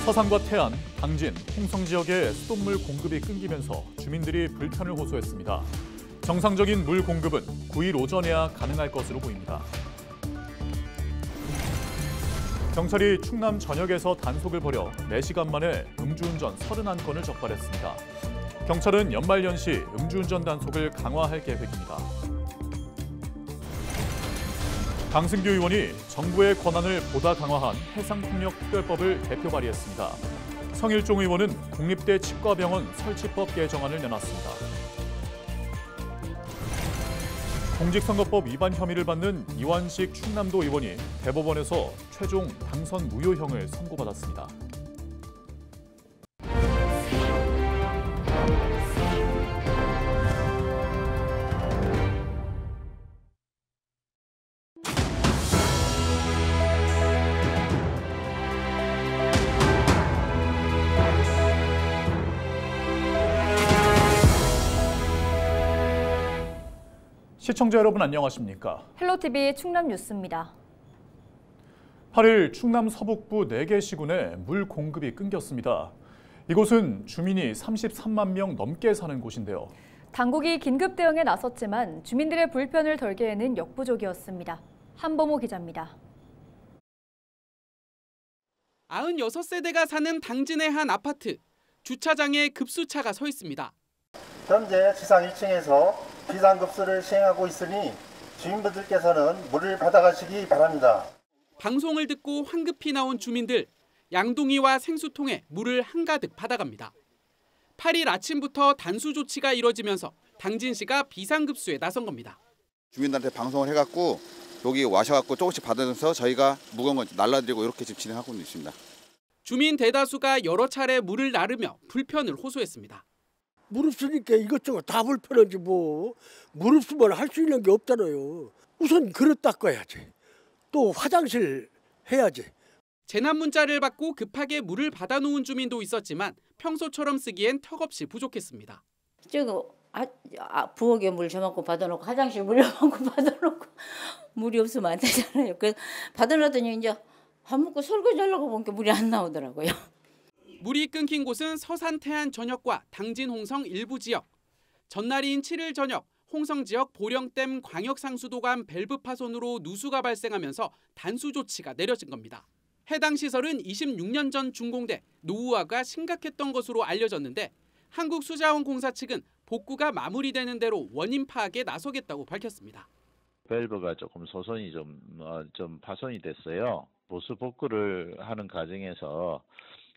서산과 태안, 당진, 홍성 지역의 수돗물 공급이 끊기면서 주민들이 불편을 호소했습니다. 정상적인 물 공급은 9일 오전에야 가능할 것으로 보입니다. 경찰이 충남 전역에서 단속을 벌여 4시간 만에 음주운전 31건을 적발했습니다. 경찰은 연말연시 음주운전 단속을 강화할 계획입니다. 강승규 의원이 정부의 권한을 보다 강화한 해상폭력특별법을 대표 발의했습니다. 성일종 의원은 국립대 치과병원 설치법 개정안을 내놨습니다. 공직선거법 위반 혐의를 받는 이완식 충남도 의원이 대법원에서 최종 당선 무효형을 선고받았습니다. 시청자 여러분 안녕하십니까? 헬로티비 충남 뉴스입니다. 8일 충남 서북부 4개 시군에 물 공급이 끊겼습니다. 이곳은 주민이 33만 명 넘게 사는 곳인데요. 당국이 긴급 대응에 나섰지만 주민들의 불편을 덜게에는 역부족이었습니다. 한범호 기자입니다. 96세대가 사는 당진의 한 아파트. 주차장에 급수차가 서 있습니다. 현재 지상 1층에서 비상급수를 시행하고 있으니 주민분들께서는 물을 받아가시기 바랍니다. 방송을 듣고 황급히 나온 주민들, 양동이와 생수통에 물을 한가득 받아갑니다. 8일 아침부터 단수 조치가 이뤄지면서 당진시가 비상급수에 나선 겁니다. 주민들한테 방송을 해갖고 여기 와셔갖고 조금씩 받으면서 저희가 무거운 거 날라드리고 이렇게 지금 진행하고 있습니다. 주민 대다수가 여러 차례 물을 나르며 불편을 호소했습니다. 물 없으니까 이것저것 다 불편하지 뭐. 물 없으면 할 수 있는 게 없잖아요. 우선 그릇 닦아야지. 또 화장실 해야지. 재난 문자를 받고 급하게 물을 받아놓은 주민도 있었지만 평소처럼 쓰기엔 턱없이 부족했습니다. 저거 부엌에 물 저만큼 받아놓고 화장실 물 저만큼 받아놓고 물이 없으면 안 되잖아요. 그래서 받아놨더니 이제 밥 먹고 설거지 하려고 보니까 물이 안 나오더라고요. 물이 끊긴 곳은 서산 태안 전역과 당진 홍성 일부 지역. 전날인 7일 저녁 홍성 지역 보령댐 광역상수도관 밸브 파손으로 누수가 발생하면서 단수 조치가 내려진 겁니다. 해당 시설은 26년 전 준공돼 노후화가 심각했던 것으로 알려졌는데 한국수자원공사 측은 복구가 마무리되는 대로 원인 파악에 나서겠다고 밝혔습니다. 밸브가 조금 소선이 좀 파손이 됐어요. 보수 복구를 하는 과정에서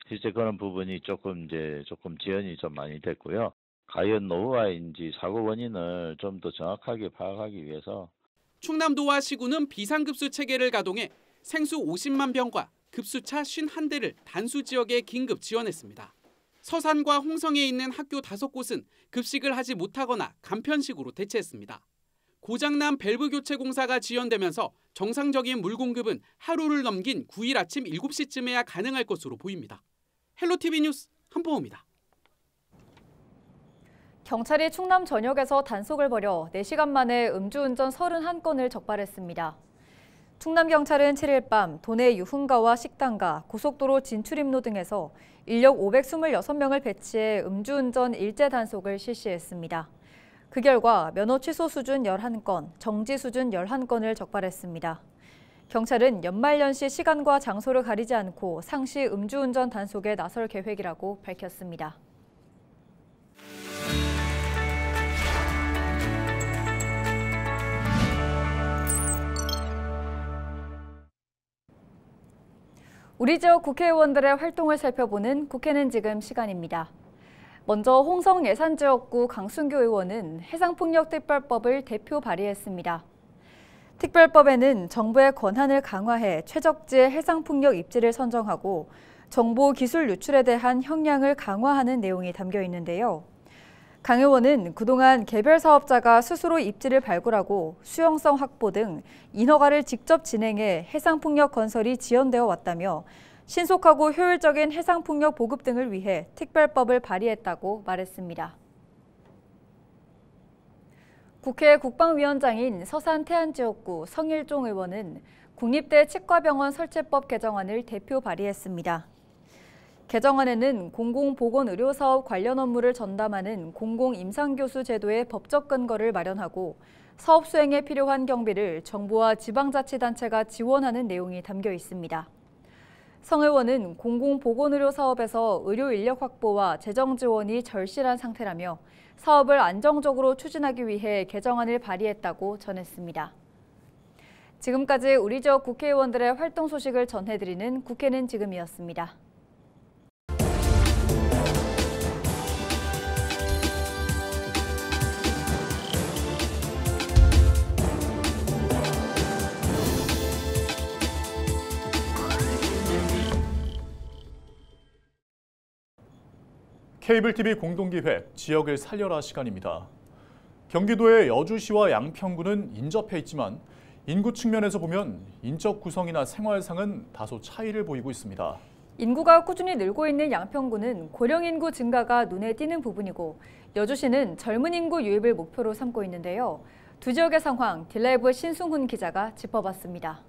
실제 그런 부분이 조금 지연이 좀 많이 됐고요. 과연 노후화인지 사고 원인을 좀 더 정확하게 파악하기 위해서 충남도와 시군은 비상급수 체계를 가동해 생수 50만 병과 급수차 51대를 단수 지역에 긴급 지원했습니다. 서산과 홍성에 있는 학교 5곳은 급식을 하지 못하거나 간편식으로 대체했습니다. 고장난 밸브 교체 공사가 지연되면서 정상적인 물 공급은 하루를 넘긴 9일 아침 7시쯤에야 가능할 것으로 보입니다. 헬로티비 뉴스 한보호입니다. 경찰이 충남 전역에서 단속을 벌여 4시간 만에 음주운전 31건을 적발했습니다. 충남경찰은 7일 밤 도내 유흥가와 식당가, 고속도로 진출입로 등에서 인력 526명을 배치해 음주운전 일제 단속을 실시했습니다. 그 결과 면허 취소 수준 11건, 정지 수준 11건을 적발했습니다. 경찰은 연말연시 시간과 장소를 가리지 않고 상시 음주운전 단속에 나설 계획이라고 밝혔습니다. 우리 지역 국회의원들의 활동을 살펴보는 국회는 지금 시간입니다. 먼저 홍성 예산지역구 강순규 의원은 해상폭력특별법을 대표 발의했습니다. 특별법에는 정부의 권한을 강화해 최적지의 해상폭력 입지를 선정하고 정보 기술 유출에 대한 형량을 강화하는 내용이 담겨 있는데요. 강 의원은 그동안 개별 사업자가 스스로 입지를 발굴하고 수용성 확보 등 인허가를 직접 진행해 해상폭력 건설이 지연되어 왔다며 신속하고 효율적인 해상폭력 보급 등을 위해 특별법을 발의했다고 말했습니다. 국회 국방위원장인 서산 태안 지역구 성일종 의원은 국립대 치과병원 설치법 개정안을 대표 발의했습니다. 개정안에는 공공보건의료사업 관련 업무를 전담하는 공공임상교수 제도의 법적 근거를 마련하고 사업 수행에 필요한 경비를 정부와 지방자치단체가 지원하는 내용이 담겨 있습니다. 성 의원은 공공보건의료 사업에서 의료 인력 확보와 재정 지원이 절실한 상태라며 사업을 안정적으로 추진하기 위해 개정안을 발의했다고 전했습니다. 지금까지 우리 지역 국회의원들의 활동 소식을 전해드리는 국회는 지금이었습니다. 케이블 TV 공동기획 지역을 살려라 시간입니다. 경기도의 여주시와 양평군은 인접해 있지만 인구 측면에서 보면 인적 구성이나 생활상은 다소 차이를 보이고 있습니다. 인구가 꾸준히 늘고 있는 양평군은 고령 인구 증가가 눈에 띄는 부분이고 여주시는 젊은 인구 유입을 목표로 삼고 있는데요. 두 지역의 상황 딜라이브 신승훈 기자가 짚어봤습니다.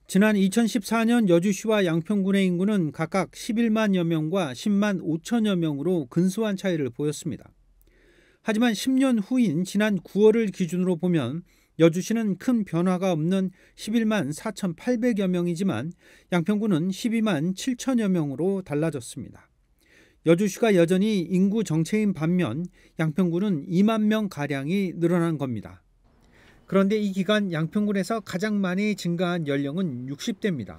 지난 2014년 여주시와 양평군의 인구는 각각 11만여 명과 10만 5천여 명으로 근소한 차이를 보였습니다. 하지만 10년 후인 지난 9월을 기준으로 보면 여주시는 큰 변화가 없는 11만 4,800여 명이지만 양평군은 12만 7천여 명으로 달라졌습니다. 여주시가 여전히 인구 정체인 반면 양평군은 2만 명가량이 늘어난 겁니다. 그런데 이 기간 양평군에서 가장 많이 증가한 연령은 60대입니다.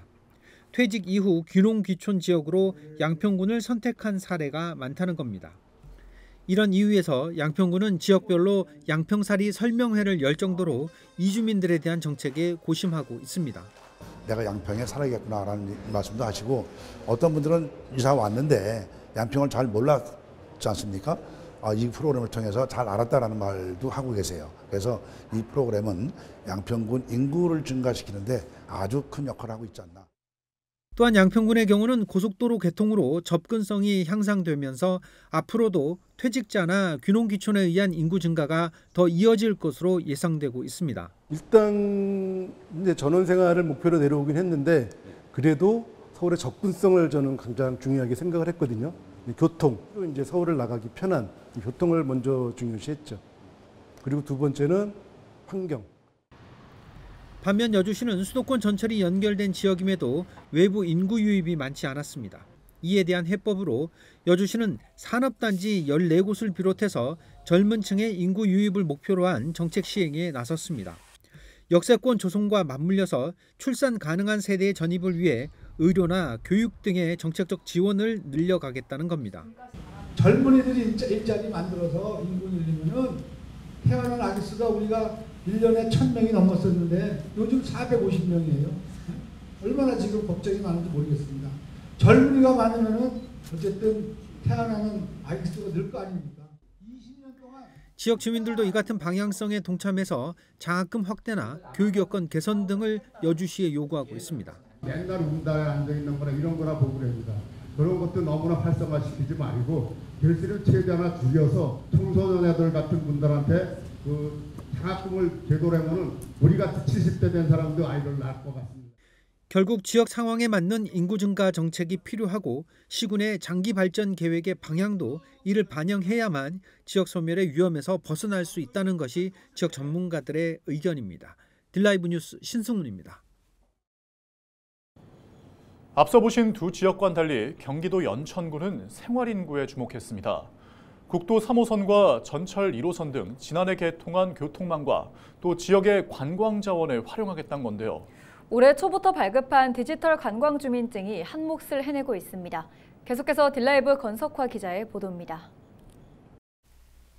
퇴직 이후 귀농귀촌 지역으로 양평군을 선택한 사례가 많다는 겁니다. 이런 이유에서 양평군은 지역별로 양평살이 설명회를 열 정도로 이주민들에 대한 정책에 고심하고 있습니다. 내가 양평에 살아야겠구나라는 말씀도 하시고 어떤 분들은 이사 왔는데 양평을 잘 몰랐지 않습니까? 이 프로그램을 통해서 잘 알았다라는 말도 하고 계세요. 그래서 이 프로그램은 양평군 인구를 증가시키는데 아주 큰 역할을 하고 있지 않나. 또한 양평군의 경우는 고속도로 개통으로 접근성이 향상되면서 앞으로도 퇴직자나 귀농귀촌에 의한 인구 증가가 더 이어질 것으로 예상되고 있습니다. 일단 이제 전원 생활을 목표로 내려오긴 했는데 그래도 서울의 접근성을 저는 가장 중요하게 생각을 했거든요. 교통, 이제 서울을 나가기 편한 교통을 먼저 중요시했죠. 그리고 두 번째는 환경. 반면 여주시는 수도권 전철이 연결된 지역임에도 외부 인구 유입이 많지 않았습니다. 이에 대한 해법으로 여주시는 산업단지 14곳을 비롯해서 젊은 층의 인구 유입을 목표로 한 정책 시행에 나섰습니다. 역세권 조성과 맞물려서 출산 가능한 세대의 전입을 위해 의료나 교육 등의 정책적 지원을 늘려가겠다는 겁니다. 젊은이들이 일자리 만들어서 인구 늘리면은 태어난 아기 수가 우리가 1년에 1000명이 넘었었는데 요즘 450명이에요. 얼마나 지금 걱정이 많은지 모르겠습니다. 젊은이가 많으면은 어쨌든 태어나는 아기 수가 늘 거 아닙니까? 20년 동안 지역 주민들도 이 같은 방향성에 동참해서 장학금 확대나 교육 여건 개선 등을 여주시에 요구하고 있습니다. 맨날 운다에 앉아있는 거나 이런 거나 보고 그럽니다. 그런 것도 너무나 활성화시키지 말고 결실을 최대한 줄여서 청소년애들 같은 분들한테 그 장학금을 제도로 하면은 우리 같은 70대 된 사람도 아이를 낳을 것 같습니다. 결국 지역 상황에 맞는 인구 증가 정책이 필요하고 시군의 장기 발전 계획의 방향도 이를 반영해야만 지역 소멸의 위험에서 벗어날 수 있다는 것이 지역 전문가들의 의견입니다. 딜라이브 뉴스 신승훈입니다. 앞서 보신 두 지역과는 달리 경기도 연천군은 생활인구에 주목했습니다. 국도 3호선과 전철 1호선 등 지난해 개통한 교통망과 또 지역의 관광자원을 활용하겠다는 건데요. 올해 초부터 발급한 디지털 관광 주민증이 한 몫을 해내고 있습니다. 계속해서 딜라이브 건석화 기자의 보도입니다.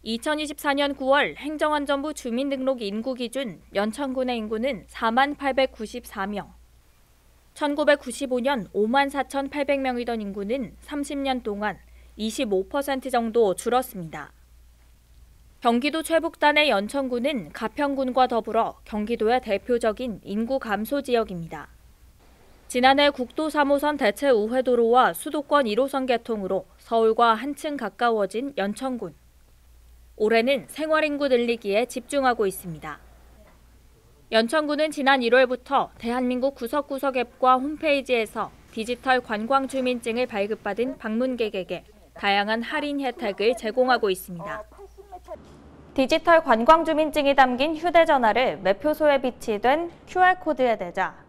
2024년 9월 행정안전부 주민등록 인구 기준 연천군의 인구는 4만 894명. 1995년 5만 4,800명이던 인구는 30년 동안 25% 정도 줄었습니다. 경기도 최북단의 연천군은 가평군과 더불어 경기도의 대표적인 인구 감소 지역입니다. 지난해 국도 3호선 대체 우회도로와 수도권 1호선 개통으로 서울과 한층 가까워진 연천군. 올해는 생활인구 늘리기에 집중하고 있습니다. 연천군은 지난 1월부터 대한민국 구석구석 앱과 홈페이지에서 디지털 관광주민증을 발급받은 방문객에게 다양한 할인 혜택을 제공하고 있습니다. 디지털 관광주민증이 담긴 휴대전화를 매표소에 비치된 QR코드에 대자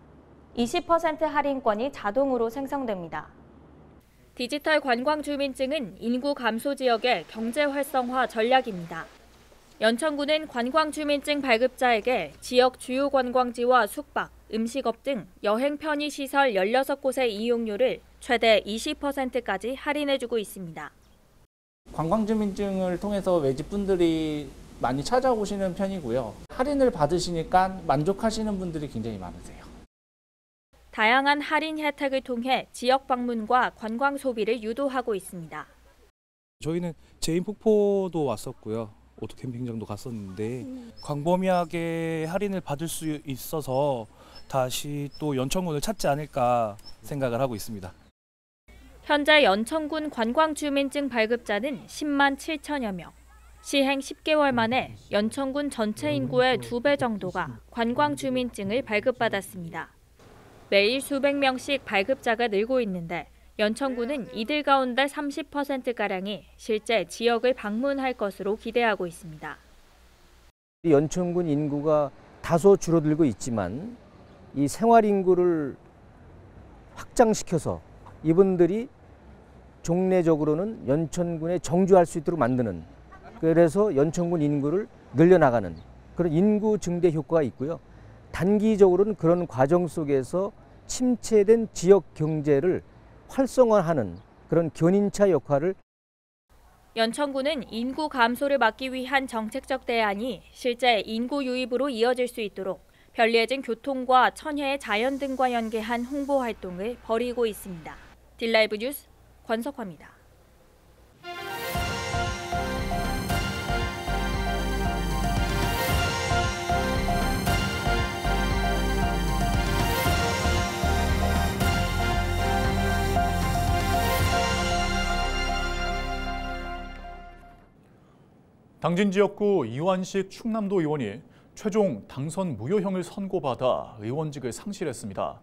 20% 할인권이 자동으로 생성됩니다. 디지털 관광주민증은 인구 감소 지역의 경제 활성화 전략입니다. 연천군은 관광주민증 발급자에게 지역 주요 관광지와 숙박, 음식업 등 여행 편의시설 16곳의 이용료를 최대 20%까지 할인해주고 있습니다. 관광주민증을 통해서 외집분들이 많이 찾아오시는 편이고요. 할인을 받으시니까 만족하시는 분들이 굉장히 많으세요. 다양한 할인 혜택을 통해 지역 방문과 관광 소비를 유도하고 있습니다. 저희는 제인폭포도 왔었고요. 오토캠핑장도 갔었는데 광범위하게 할인을 받을 수 있어서 다시 또 연천군을 찾지 않을까 생각을 하고 있습니다. 현재 연천군 관광주민증 발급자는 10만 7천여 명. 시행 10개월 만에 연천군 전체 인구의 2배 정도가 관광주민증을 발급받았습니다. 매일 수백 명씩 발급자가 늘고 있는데 연천군은 이들 가운데 30%가량이 실제 지역을 방문할 것으로 기대하고 있습니다. 연천군 인구가 다소 줄어들고 있지만 이 생활 인구를 확장시켜서 이분들이 종래적으로는 연천군에 정주할 수 있도록 만드는, 그래서 연천군 인구를 늘려나가는 그런 인구 증대 효과가 있고요. 단기적으로는 그런 과정 속에서 침체된 지역 경제를 활성화하는 그런 견인차 역할을. 연천군은 인구 감소를 막기 위한 정책적 대안이 실제 인구 유입으로 이어질 수 있도록 편리해진 교통과 천혜의 자연 등과 연계한 홍보 활동을 벌이고 있습니다. 딜라이브 뉴스 권석화입니다. 당진 지역구 이완식 충남도 의원이 최종 당선 무효형을 선고받아 의원직을 상실했습니다.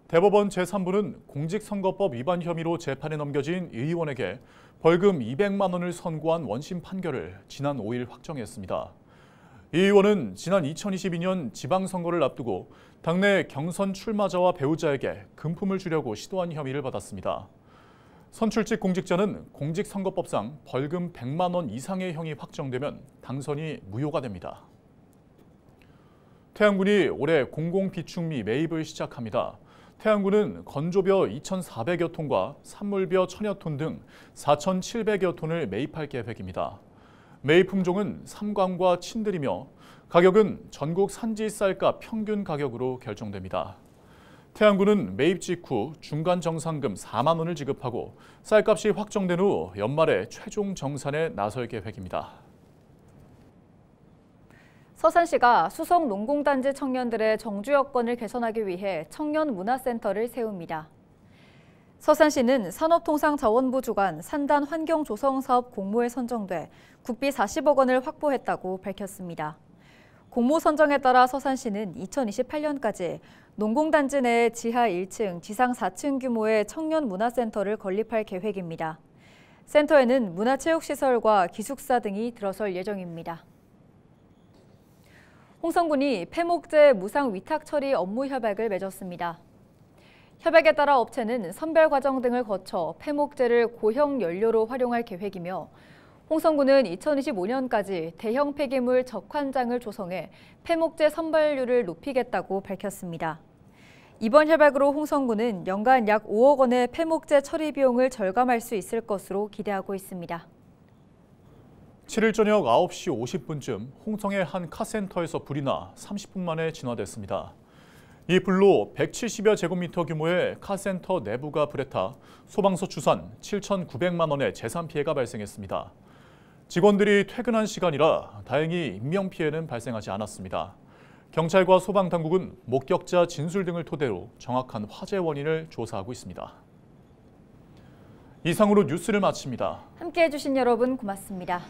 대법원 제3부는 공직선거법 위반 혐의로 재판에 넘겨진 이 의원에게 벌금 200만 원을 선고한 원심 판결을 지난 5일 확정했습니다. 이 의원은 지난 2022년 지방선거를 앞두고 당내 경선 출마자와 배우자에게 금품을 주려고 시도한 혐의를 받았습니다. 선출직 공직자는 공직선거법상 벌금 100만 원 이상의 형이 확정되면 당선이 무효가 됩니다. 태안군이 올해 공공비축미 매입을 시작합니다. 태안군은 건조벼 2,400여 톤과 산물벼 1,000여 톤 등 4,700여 톤을 매입할 계획입니다. 매입 품종은 삼광과 친들이며 가격은 전국 산지 쌀값 평균 가격으로 결정됩니다. 태안군은 매입 직후 중간 정산금 4만 원을 지급하고 쌀값이 확정된 후 연말에 최종 정산에 나설 계획입니다. 서산시가 수성 농공단지 청년들의 정주 여건을 개선하기 위해 청년문화센터를 세웁니다. 서산시는 산업통상자원부 주관 산단 환경조성사업 공모에 선정돼 국비 40억 원을 확보했다고 밝혔습니다. 공모 선정에 따라 서산시는 2028년까지 농공단지 내 지하 1층, 지상 4층 규모의 청년문화센터를 건립할 계획입니다. 센터에는 문화체육시설과 기숙사 등이 들어설 예정입니다. 홍성군이 폐목재 무상 위탁 처리 업무 협약을 맺었습니다. 협약에 따라 업체는 선별 과정 등을 거쳐 폐목재를 고형 연료로 활용할 계획이며 홍성군은 2025년까지 대형 폐기물 적환장을 조성해 폐목재 선발률을 높이겠다고 밝혔습니다. 이번 협약으로 홍성군은 연간 약 5억 원의 폐목재 처리 비용을 절감할 수 있을 것으로 기대하고 있습니다. 7일 저녁 9시 50분쯤 홍성의 한 카센터에서 불이 나 30분 만에 진화됐습니다. 이 불로 170여 제곱미터 규모의 카센터 내부가 불에 타 소방서 추산 7,900만 원의 재산 피해가 발생했습니다. 직원들이 퇴근한 시간이라 다행히 인명피해는 발생하지 않았습니다. 경찰과 소방당국은 목격자 진술 등을 토대로 정확한 화재 원인을 조사하고 있습니다. 이상으로 뉴스를 마칩니다. 함께해 주신 여러분 고맙습니다.